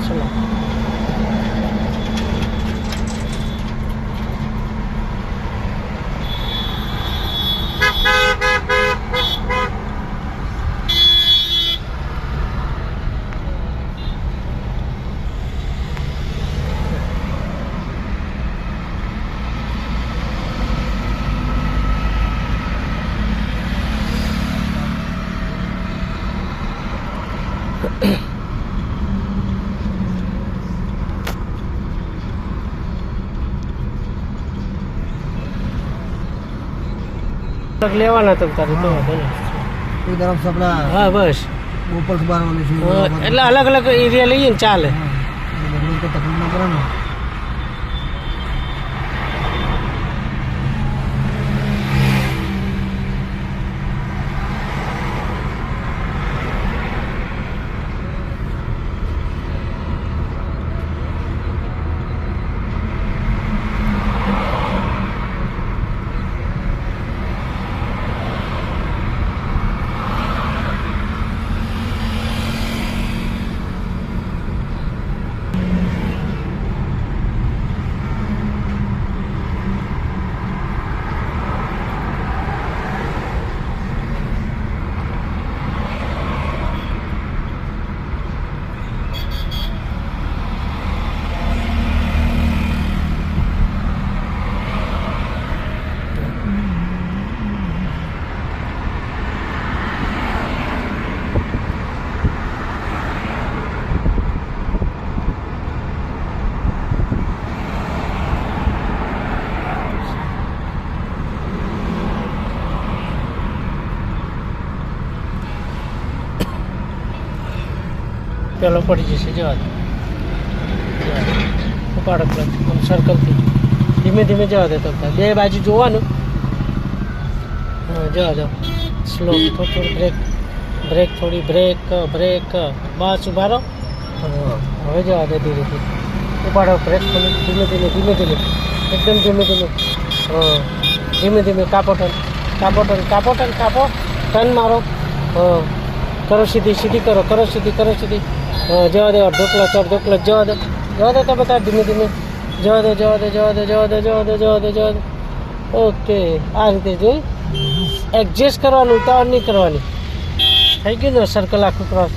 ચલો લેવાના તો તારે તો એ તરફ સપડા હા બસ ઉપર બારવાની છે એટલે અલગ અલગ એરિયા લઈએ ને ચાલે બધું તો તકલીફ ના પડે ને પેલો પડી જશે જવા દે ઉપાડો ક્લચ સર્કલથી ધીમે ધીમે જવા દે તો બે બાજુ જોવાનું હા જવા દો સ્લો થોડું બ્રેક બ્રેક થોડી બ્રેક બ્રેક બસ ઉભા રહો હવે જવા દે ધીરે ધીરે ઉપાડો બ્રેક ખોલી ધીમે ધીમે ધીમે ધીમે એકદમ ધીમે ધીમે હા ધીમે ધીમે કાપો ટર્ન કાપો ટર્ન મારો હા કરો સીધી સીધી કરો સીધી હા જવા દે અડધો ક્લચ જવા દે તો બધા ધીમે ધીમે જવા દે ઓકે આ રીતે જોઈ એડજસ્ટ કરવાનું ઉતાવળ નહીં કરવાની થઈ ગયું ને સર્કલ આખું ક્રોસ